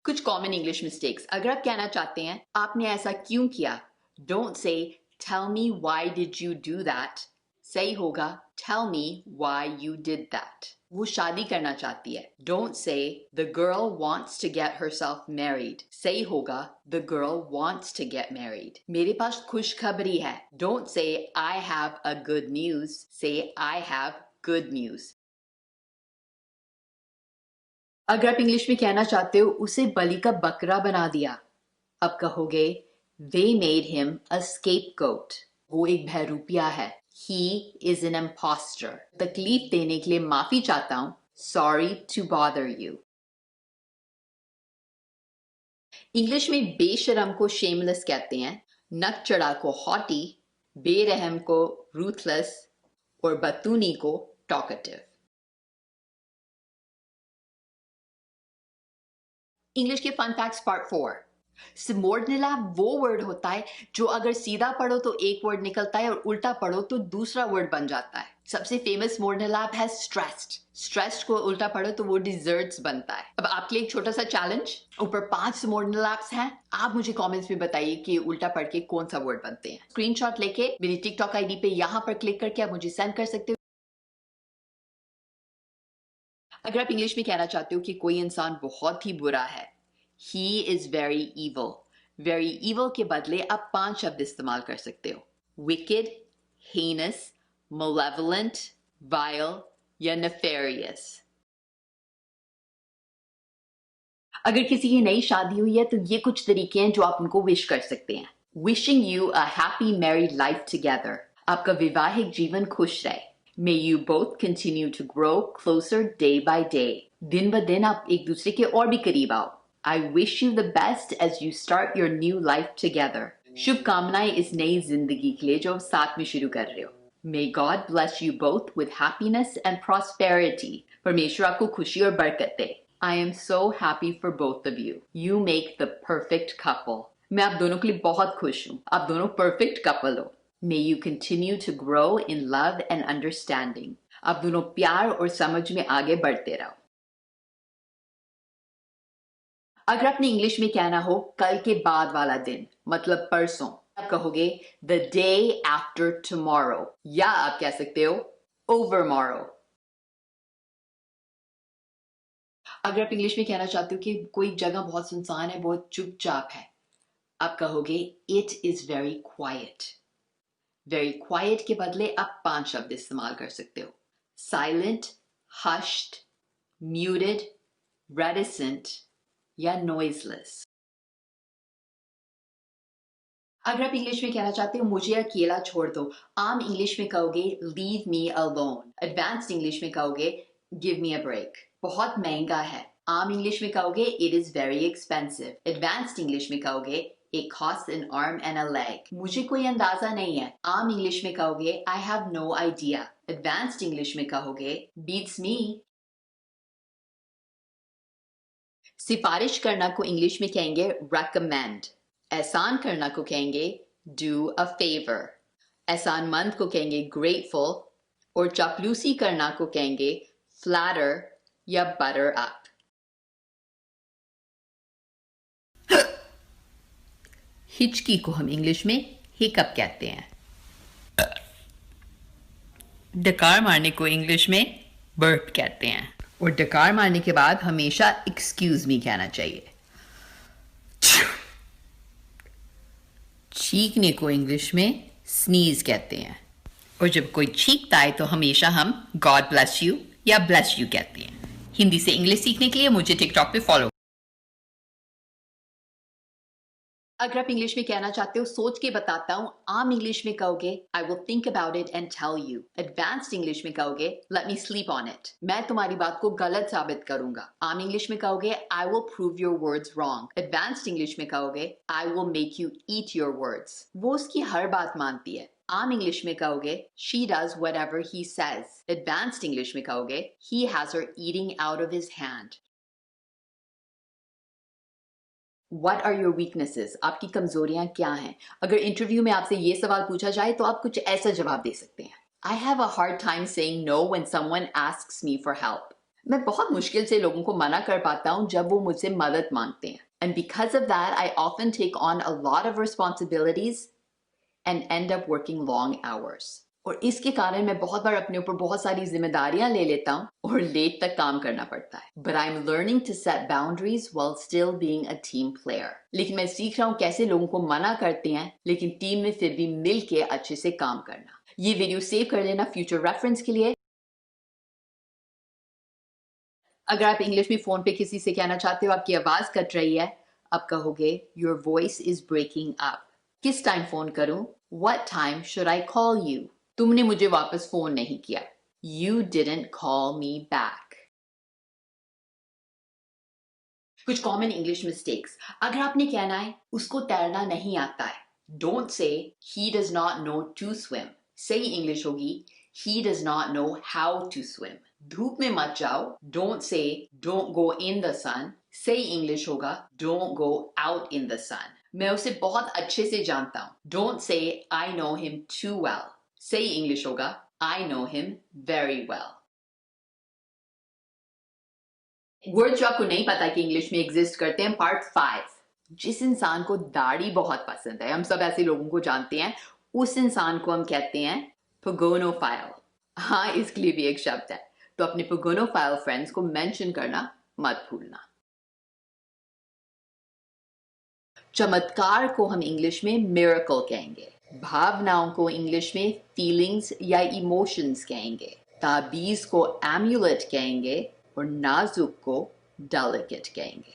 कुछ common English mistakes. अगर आप कहना चाहते हैं आपने ऐसा क्यों किया, don't say tell me why did you do that. सही होगा tell me why you did that. वो शादी करना चाहती है, don't say the girl wants to get herself married. सही होगा the girl wants to get married. मेरे पास खुशखबरी है, don't say I have a good news, say I have good news. अगर आप इंग्लिश में कहना चाहते हो उसे बलि का बकरा बना दिया, अब कहोगे they made him a scapegoat। वो एक बहरूपिया है, he is an imposter। तकलीफ देने के लिए माफी चाहता हूं, sorry to bother you। English में बेशरम को shameless कहते हैं, नक चढ़ा को haughty, बेरहम को ruthless और बतूनी को talkative। इंग्लिश के फन फैक्ट्स पार्ट 4। सबऑर्डिनल वो वर्ड होता है जो अगर सीधा पढ़ो तो एक वर्ड निकलता है और उल्टा पढ़ो तो दूसरा वर्ड बन जाता है। सबसे फेमस मॉडर्न लैब है स्ट्रेस्ड। स्ट्रेस्ड को उल्टा पढ़ो तो वो डिजर्ट्स बनता है। अब आपके लिए एक छोटा सा चैलेंज, ऊपर 5 मॉडर्न लैब्स हैं, आप मुझे कमेंट्स में बताइए कि उल्टा पढ़ के कौन सा वर्ड बनते हैं। स्क्रीनशॉट लेके मेरी टिकटॉक आईडी पे यहाँ पर क्लिक करके आप मुझे सेंड कर सकते हो। अगर आप इंग्लिश में कहना चाहते हो कि कोई इंसान बहुत ही बुरा है, he is very evil। very evil के बदले आप 5 शब्द इस्तेमाल कर सकते हो, wicked, heinous, malevolent, vile या nefarious। अगर किसी की नई शादी हुई है तो ये कुछ तरीके हैं जो आप उनको विश कर सकते हैं। wishing you a happy married life together। आपका वैवाहिक जीवन खुश रहे। May you both continue to grow closer day by day। दिन ब दिन आप एक दूसरे के और भी करीब आओ। I wish you the best as you start your new life together। शुभकामनाएं इस नई जिंदगी के लिए जो आप साथ में शुरू कर रहे हो। May God bless you both with happiness and prosperity। परमेश्वर आपको खुशी और बरकत दे। I am so happy for both of you। You make the perfect couple। मैं आप दोनों के लिए बहुत खुश हूँ, आप दोनों perfect couple हो। May you continue to grow in love and understanding। आप दोनों प्यार और समझ में आगे बढ़ते रहो। अगर आपने इंग्लिश में कहना हो कल के बाद वाला दिन, मतलब परसों, आप कहोगे the day after tomorrow, या आप कह सकते हो overmorrow। अगर आप इंग्लिश में कहना चाहते हो कि कोई जगह बहुत सुनसान है, बहुत चुपचाप है, आप कहोगे it is very quiet। very quiet के बदले आप 5 शब्द इस्तेमाल कर सकते हो, silent, hushed, muted, reticent या noiseless। अगर आप इंग्लिश में कहना चाहते हो मुझे अकेला छोड़ दो, आम इंग्लिश में कहोगे leave me alone। Advanced English में कहोगे give me a break। बहुत महंगा है, आम इंग्लिश में कहोगे it is very expensive। Advanced English में कहोगे it costs an arm and a leg। मुझे कोई अंदाजा नहीं है, आम इंग्लिश में कहोगे I have no idea। Advanced English में कहोगे beats me। सिफारिश करना को इंग्लिश में कहेंगे recommend। एहसान करना को कहेंगे do a favor। एहसानमंद को कहेंगे grateful और चापलूसी करना को कहेंगे flatter या butter up। हिचकी को हम इंग्लिश में हिकअप कहते हैं। डकार मारने को इंग्लिश में बर्प कहते हैं और डकार मारने के बाद हमेशा एक्सक्यूज मी कहना चाहिए। चीखने को इंग्लिश में स्नीज कहते हैं और जब कोई चीखता है तो हमेशा हम गॉड ब्लेस यू या ब्लेस यू कहते हैं। हिंदी से इंग्लिश सीखने के लिए मुझे टिकटॉक पे फॉलो। अगर आप इंग्लिश में कहना चाहते हो सोच के बताता हूँ, आम इंग्लिश में कहोगे I will think about it and tell you। Advanced English में कहोगे let me sleep on it। मैं तुम्हारी बात को गलत साबित करूंगा। आम इंग्लिश में कहोगे I will prove your words wrong। Advanced English में कहोगे I will make you eat your words। वो उसकी हर बात मानती है। आम इंग्लिश में कहोगे she does whatever he says। Advanced English में कहोगे he has her eating out of his hand। What are your weaknesses? आपकी कमजोरियां क्या हैं? अगर इंटरव्यू में आपसे ये सवाल पूछा जाए तो आप कुछ ऐसा जवाब दे सकते हैं। I have a hard time saying no when someone asks me for help। मैं बहुत मुश्किल से लोगों को मना कर पाता हूँ जब वो मुझसे मदद मांगते हैं. And because of that, I often take on a lot of responsibilities and end up working long hours. और इसके कारण मैं बहुत बार अपने ऊपर बहुत सारी जिम्मेदारियां ले लेता हूँ और लेट तक काम करना पड़ता है. But I'm learning to set boundaries while still being a team player. लेकिन मैं सीख रहा हूँ कैसे लोगों को मना करते हैं लेकिन टीम में फिर भी मिल के अच्छे से काम करना. ये वीडियो सेव कर लेना फ्यूचर रेफरेंस के लिए. अगर आप इंग्लिश में फोन पे किसी से कहना चाहते हो आपकी आवाज कट रही है, आप कहोगे your voice is breaking up. किस टाइम फोन करूं? What time should I call you? तुमने मुझे वापस फोन नहीं किया. You didn't call me back. कुछ कॉमन इंग्लिश मिस्टेक्स. अगर आपने कहना है उसको तैरना नहीं आता है, Don't say he does not know to swim. सही इंग्लिश होगी he does not know how to swim. धूप में मत जाओ. Don't say don't go in the sun. सही इंग्लिश होगा don't go out in the sun. मैं उसे बहुत अच्छे से जानता हूं. Don't say I know him too well. सही इंग्लिश होगा I know him very well. Word जो आपको नहीं पता कि इंग्लिश में एग्जिस्ट करते हैं. पार्ट 5. जिस इंसान को दाढ़ी बहुत पसंद है, हम सब ऐसे लोगों को जानते हैं, उस इंसान को हम कहते हैं पोगोनोफाइल. हाँ, इसके लिए भी एक शब्द है, तो अपने पोगोनोफाइल फ्रेंड्स को मेंशन करना मत भूलना. चमत्कार को हम इंग्लिश में मिरेकल कहेंगे. भावनाओं को इंग्लिश में फीलिंग्स या इमोशंस कहेंगे. ताबीज को एम्यूलेट कहेंगे और नाजुक को डेलिकेट कहेंगे.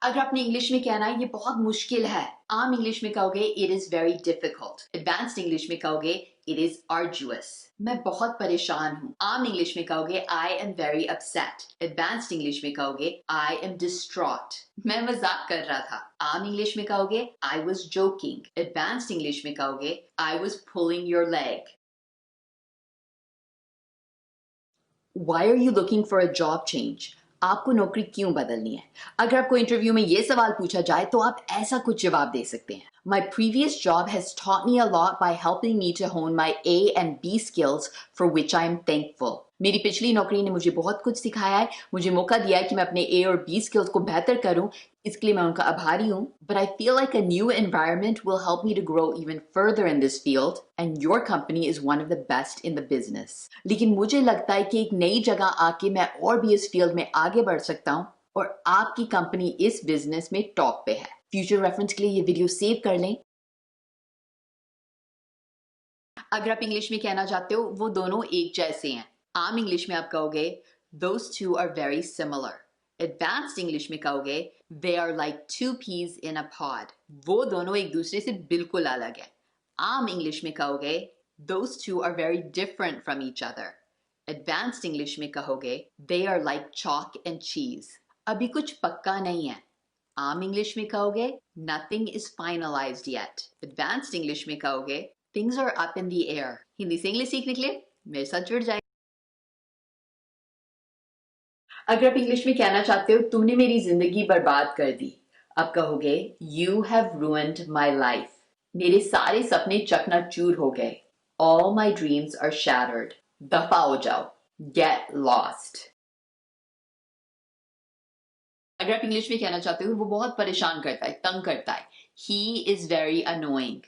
अगर आपने इंग्लिश में कहना है ये बहुत मुश्किल है, आम इंग्लिश में कहोगे it is very difficult. Advanced English में कहोगे इट इज आर्जुअस. मैं बहुत परेशान हूं. आम इंग्लिश में कहोगे I am very upset. Advanced English में कहोगे आई एम डिस्ट्रॉट. मैं मजाक कर रहा था. आम इंग्लिश में कहोगे I was joking. Advanced English में कहोगे I was pulling your leg. Why are you looking for a job change? आपको नौकरी क्यों बदलनी है? अगर आपको इंटरव्यू में ये सवाल पूछा जाए तो आप ऐसा कुछ जवाब दे सकते हैं. My previous job has taught me a lot by helping me to hone my A and B skills for which I am thankful. मेरी पिछली नौकरी ने मुझे बहुत कुछ सिखाया है, मुझे मौका दिया है कि मैं अपने A और B skills को बेहतर करूं, इसके लिए मैं उनका आभारी हूं. But I feel like a new environment will help me to grow even further in this field and your company is one of the best in the business. लेकिन मुझे लगता है कि एक नई जगह आके मैं और भी इस फील्ड में आगे बढ़ सकता हूं और आपकी कंपनी इस बिजनेस में टॉप पे है. फ्यूचर रेफरेंस के लिए ये वीडियो सेव कर लें. अगर आप इंग्लिश में कहना चाहते हो वो दोनों एक जैसे हैं, आम इंग्लिश में आप कहोगे those two are very similar. Advanced English में कहोगे they are like two peas in a pod. वो दोनों एक दूसरे से बिल्कुल अलग है. आम इंग्लिश में कहोगे those two are very different from each other. Advanced English में कहोगे they are like chalk and cheese. अभी कुछ पक्का नहीं है. आम इंग्लिश में कहोगे nothing is finalized yet. Advanced English में कहोगे things are up in the air. Hindi से इंग्लिश सीखने के लिए मेरे साथ जुड़ जाए. अगर आप इंग्लिश में कहना चाहते हो तुमने मेरी जिंदगी बर्बाद कर दी, आप कहोगे You have ruined my life. मेरे सारे सपने चकनाचूर हो गए. All my dreams are shattered. दफा हो जाओ. Get lost. अगर आप इंग्लिश में कहना चाहते हो वो बहुत परेशान करता है, तंग करता है, He is very annoying.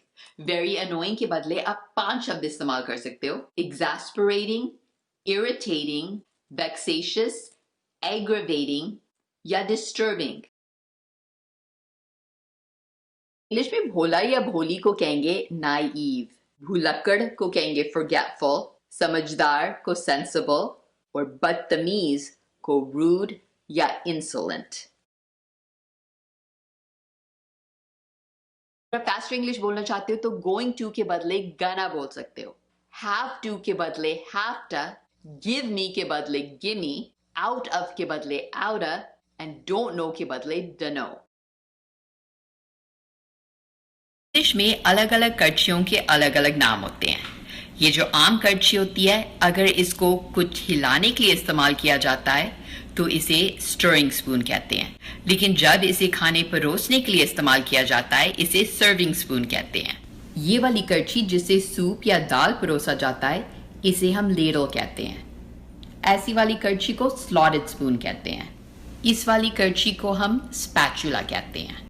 Very annoying के बदले आप 5 शब्द इस्तेमाल कर सकते हो. Exasperating, irritating, vexatious, aggravating या disturbing. इंग्लिश में भोला या भोली को कहेंगे naive, भुलक्कड़ को कहेंगे forgetful, समझदार को sensible और बदतमीज को rude या insolent. अगर फास्ट इंग्लिश बोलना चाहते हो तो going to के बदले gonna बोल सकते हो. Have to के बदले have to, give me के बदले gimme, out of के बदले oughta and don't know के बदले dunno. इंग्लिश में अलग अलग कर्चियों के अलग अलग नाम होते हैं. ये जो आम कर्ची होती है, अगर इसको कुछ हिलाने के लिए इस्तेमाल किया जाता है तो इसे स्टरिंग स्पून कहते हैं, लेकिन जब इसे खाने परोसने के लिए इस्तेमाल किया जाता है इसे सर्विंग स्पून कहते हैं. ये वाली कर्ची जिससे सूप या दाल परोसा जाता है इसे हम लेडल कहते हैं. ऐसी वाली करछी को स्लॉटेड स्पून कहते हैं, इस वाली करछी को हम स्पैचुला कहते हैं।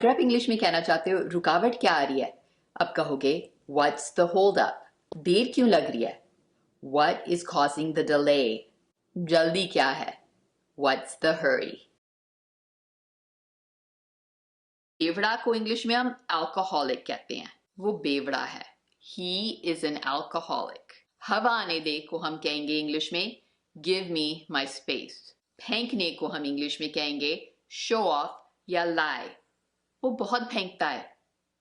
अगर आप इंग्लिश में कहना चाहते हो रुकावट क्या आ रही है, अब कहोगे व्हाट्स द होल्ड अप, देर क्यों लग रही है, what is causing the delay, जल्दी क्या है, व्हाट्स द हरी। बेवड़ा को इंग्लिश में हम अल्कोहलिक कहते हैं, वो बेवड़ा है, ही इज एन अल्कोहलिक। हवा आने दे को हम कहेंगे इंग्लिश में गिव मी माई स्पेस। फेंकने को हम इंग्लिश में कहेंगे शो ऑफ या लाई, वो बहुत फेंकता है,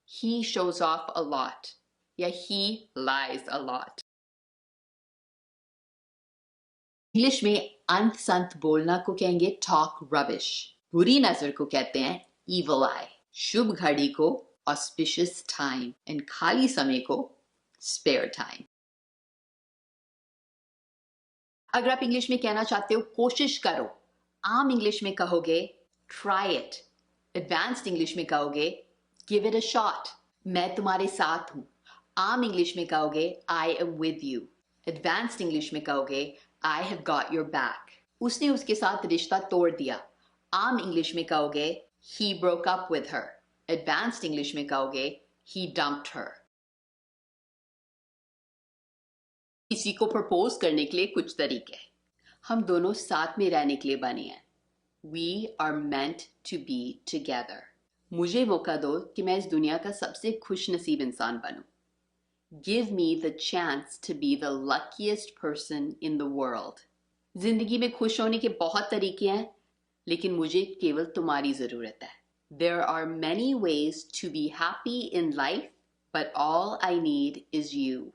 he shows off a lot या he lies a lot। English में अंत संत बोलना को कहेंगे talk rubbish। बुरी नजर को कहते हैं evil eye। शुभ घड़ी को auspicious time and खाली समय को spare time। अगर आप इंग्लिश में कहना चाहते हो कोशिश करो, आम इंग्लिश में कहोगे try it। एडवांस्ड इंग्लिश में कहोगे give it a shot। मैं तुम्हारे साथ हूं, आम इंग्लिश में कहोगे I am with you। Advanced English में कहोगे I have got your back। उसने उसके साथ रिश्ता तोड़ दिया, आम इंग्लिश में कहोगे he broke up with her। Advanced English में कहोगे he dumped her। किसी को प्रपोज करने के लिए कुछ तरीके, हम दोनों साथ में रहने के लिए बने हैं, we are meant to be together। मुझे मौका दो कि मैं इस दुनिया का सबसे खुश नसीब इंसान बनूं। Give me the chance to be the luckiest person in the world। जिंदगी में खुश होने के बहुत तरीके हैं, लेकिन मुझे केवल तुम्हारी जरूरत है। There are many ways to be happy in life, but all I need is you।